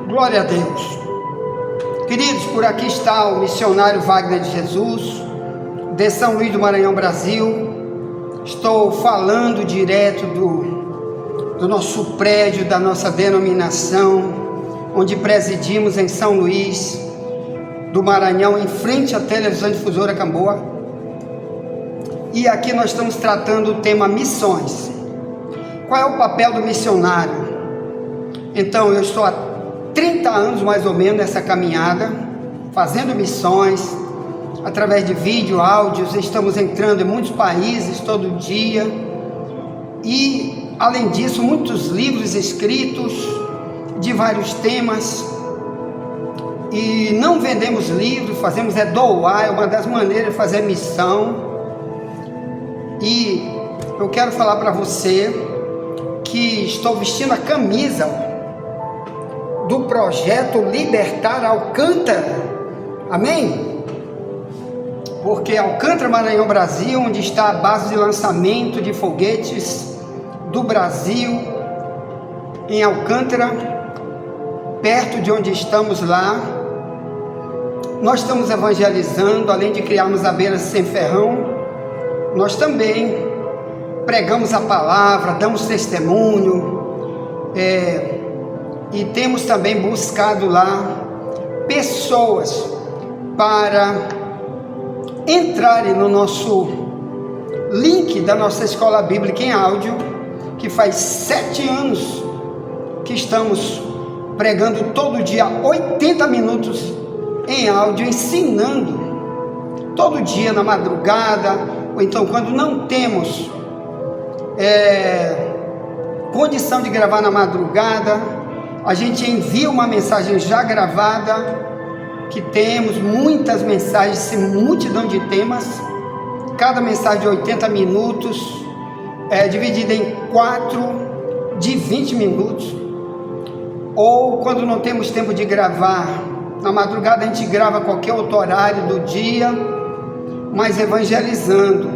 Glória a Deus. Queridos, por aqui está o missionário Wagner de Jesus, de São Luís do Maranhão, Brasil. Estou falando direto do nosso prédio, da nossa denominação, onde presidimos em São Luís do Maranhão, em frente à televisão difusora Camboa. E aqui nós estamos tratando o tema missões. Qual é o papel do missionário? Então, eu estou há 30 anos mais ou menos nessa caminhada, fazendo missões, através de vídeo, áudios. Estamos entrando em muitos países todo dia. E, além disso, muitos livros escritos de vários temas. E não vendemos livros, fazemos doar, é uma das maneiras de fazer missão. E eu quero falar para você que estou vestindo a camisa do projeto Libertar Alcântara, amém? Porque Alcântara, Maranhão, Brasil, onde está a base de lançamento de foguetes do Brasil, em Alcântara, perto de onde estamos lá, nós estamos evangelizando. Além de criarmos abelhas sem ferrão, nós também pregamos a palavra, damos testemunho, e temos também buscado lá pessoas para entrarem no nosso link da nossa escola bíblica em áudio, que faz 7 anos que estamos pregando todo dia 80 minutos em áudio, ensinando todo dia na madrugada, ou então quando não temos condição de gravar na madrugada, a gente envia uma mensagem já gravada, que temos muitas mensagens, multidão de temas, cada mensagem de 80 minutos, dividida em 4 de 20 minutos, ou quando não temos tempo de gravar na madrugada, a gente grava qualquer outro horário do dia, mas evangelizando.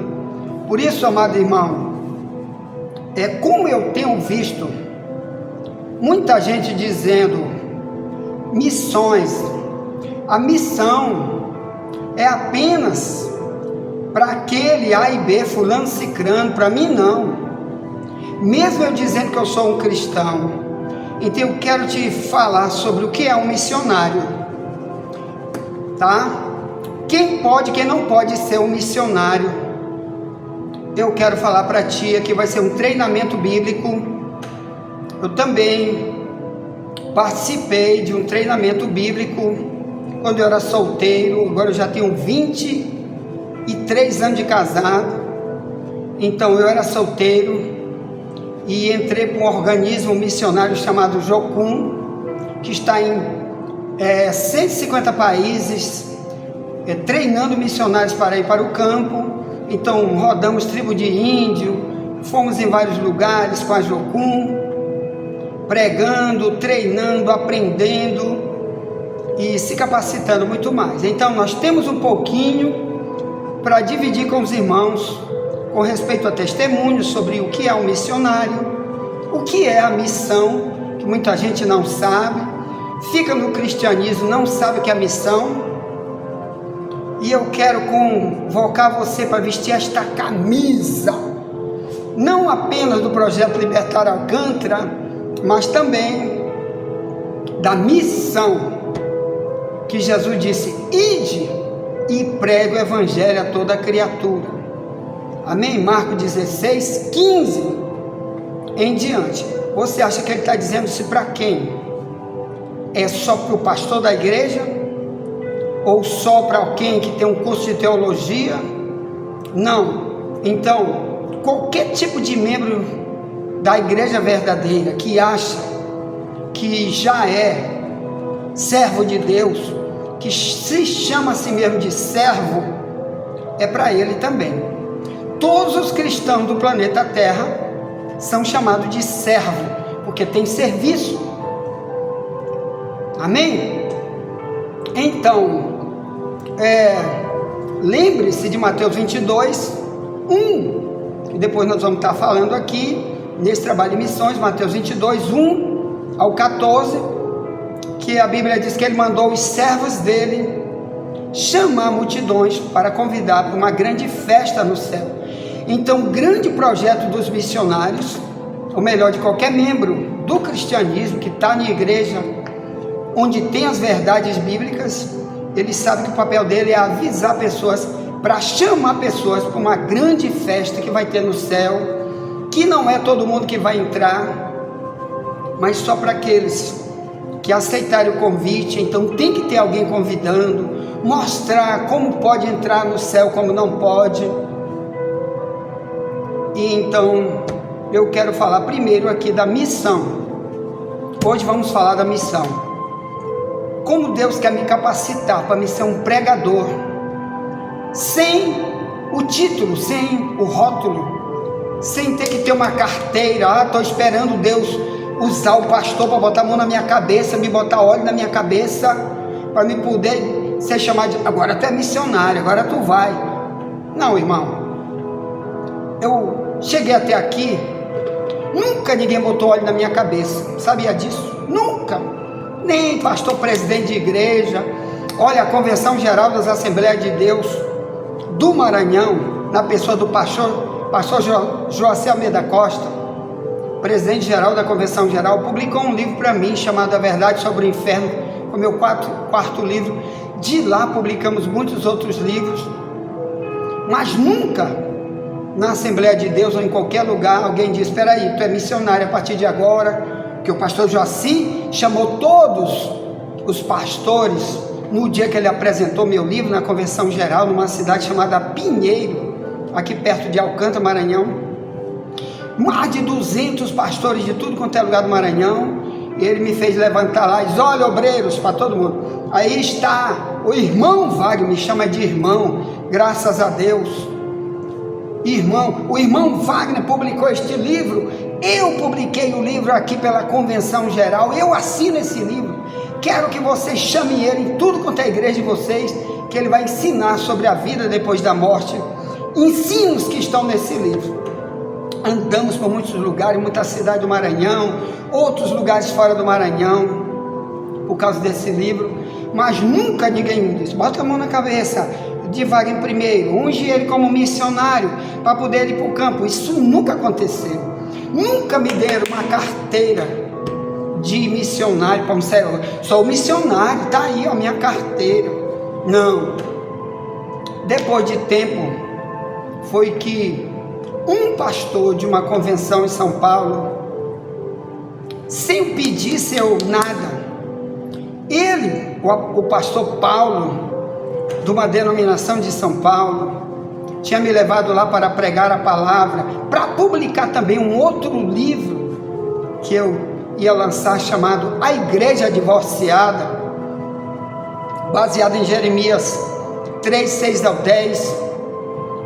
Por isso, amado irmão, como eu tenho visto muita gente dizendo missões, a missão é apenas para aquele A e B, fulano, cicrano, para mim não. Mesmo eu dizendo que eu sou um cristão, então eu quero te falar sobre o que é um missionário, tá? Quem pode, quem não pode ser um missionário. Eu quero falar para ti que vai ser um treinamento bíblico. Eu também participei de um treinamento bíblico quando eu era solteiro. Agora eu já tenho 23 anos de casado. Então eu era solteiro e entrei para um organismo missionário chamado Jocum, que está em 150 países, treinando missionários para ir para o campo. Então rodamos tribo de índio, fomos em vários lugares com a Jocum, pregando, treinando, aprendendo e se capacitando muito mais. Então nós temos um pouquinho para dividir com os irmãos com respeito a testemunhos sobre o que é um missionário, o que é a missão, que muita gente não sabe, fica no cristianismo, não sabe o que é a missão. E eu quero convocar você para vestir esta camisa, não apenas do projeto Libertar Alcântara, mas também da missão que Jesus disse: ide e pregue o evangelho a toda criatura. Amém? Marcos 16, 15 em diante. Você acha que ele está dizendo isso para quem? É só para o pastor da igreja? Ou só para alguém que tem um curso de teologia? Não. Então, qualquer tipo de membro da igreja verdadeira que acha que já é servo de Deus, que se chama a si mesmo de servo, é para ele também. Todos os cristãos do planeta Terra são chamados de servo, porque tem serviço. Amém? Então, lembre-se de Mateus 22, 1, e depois nós vamos estar falando aqui, nesse trabalho de missões, Mateus 22, 1 ao 14, que a Bíblia diz que ele mandou os servos dele chamar multidões para convidar para uma grande festa no céu. Então, o grande projeto dos missionários, ou melhor, de qualquer membro do cristianismo que está na igreja, onde tem as verdades bíblicas, ele sabe que o papel dele é avisar pessoas, para chamar pessoas para uma grande festa que vai ter no céu, que não é todo mundo que vai entrar, mas só para aqueles que aceitarem o convite. Então tem que ter alguém convidando, mostrar como pode entrar no céu, como não pode. E então eu quero falar primeiro aqui da missão. Hoje vamos falar da missão. Como Deus quer me capacitar para me ser um pregador, sem o título, sem o rótulo, sem ter que ter uma carteira. Estou esperando Deus usar o pastor para botar a mão na minha cabeça, me botar óleo na minha cabeça, para me poder ser chamado de, agora tu é missionário, agora tu vai. Não, irmão, eu cheguei até aqui, nunca ninguém botou óleo na minha cabeça, sabia disso? Nunca, nem pastor presidente de igreja. Olha, a Convenção Geral das Assembleias de Deus do Maranhão, na pessoa do pastor Joacir Almeida Costa, presidente geral da Convenção Geral, publicou um livro para mim chamado A Verdade sobre o Inferno, o meu quarto livro. De lá publicamos muitos outros livros, mas nunca na Assembleia de Deus ou em qualquer lugar alguém diz: espera aí, tu é missionário a partir de agora, que o pastor Joacir chamou todos os pastores no dia que ele apresentou meu livro na Convenção Geral, numa cidade chamada Pinheiro, aqui perto de Alcântara, Maranhão. Mais de 200 pastores de tudo quanto é lugar do Maranhão. E ele me fez levantar lá e diz: olha, obreiros, para todo mundo. Aí está o irmão Wagner, me chama de irmão, graças a Deus. Irmão, o irmão Wagner publicou este livro. Eu publiquei o livro aqui pela Convenção Geral. Eu assino esse livro. Quero que vocês chamem ele em tudo quanto é igreja de vocês, que ele vai ensinar sobre a vida depois da morte. Ensinos que estão nesse livro. Andamos por muitos lugares, muitas cidades do Maranhão, outros lugares fora do Maranhão, por causa desse livro, mas nunca ninguém me disse: bota a mão na cabeça de Wagner primeiro, unge ele como missionário, para poder ir para o campo. Isso nunca aconteceu. Nunca me deram uma carteira de missionário, para sou missionário, está aí a minha carteira. Não. Depois de tempo, foi que um pastor de uma convenção em São Paulo, sem pedir seu nada, ele, o pastor Paulo, de uma denominação de São Paulo, tinha me levado lá para pregar a palavra, para publicar também um outro livro que eu ia lançar, chamado A Igreja Divorciada, baseado em Jeremias 3, 6 ao 10,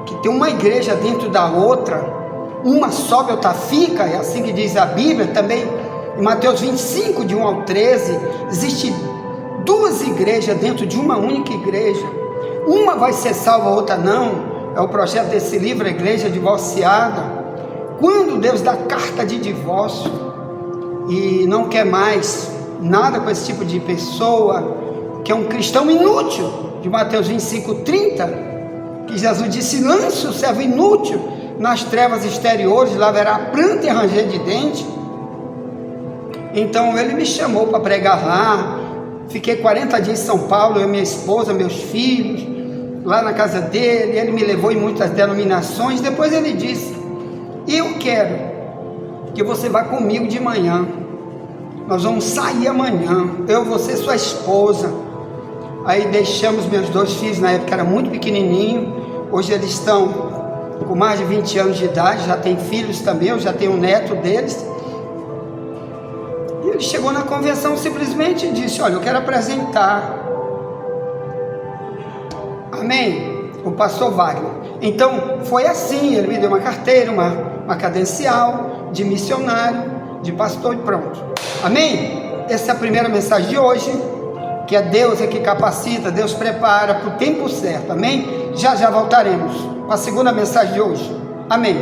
que tem uma igreja dentro da outra, uma sobe, outra fica, é assim que diz a Bíblia. Também em Mateus 25, de 1 ao 13, existe duas igrejas dentro de uma única igreja, uma vai ser salva, a outra não. É o projeto desse livro, A Igreja Divorciada. Quando Deus dá carta de divórcio e não quer mais nada com esse tipo de pessoa, que é um cristão inútil, de Mateus 25, 30, que Jesus disse: lance o servo inútil nas trevas exteriores, lá haverá pranto e ranger de dente. Então ele me chamou para pregar lá. Fiquei 40 dias em São Paulo, eu, minha esposa, meus filhos, lá na casa dele. Ele me levou em muitas denominações. Depois ele disse: eu quero que você vá comigo de manhã, nós vamos sair amanhã, eu, você, sua esposa. Aí deixamos meus dois filhos, na época era muito pequenininho, hoje eles estão com mais de 20 anos de idade, já tem filhos também, eu já tenho um neto deles. E ele chegou na convenção simplesmente e disse: olha, eu quero apresentar, amém, o pastor Wagner. Então foi assim, ele me deu uma carteira, uma credencial de missionário, de pastor, e pronto, amém. Essa é a primeira mensagem de hoje, que é Deus é que capacita, Deus prepara para o tempo certo, amém. Já voltaremos para a segunda mensagem de hoje, amém.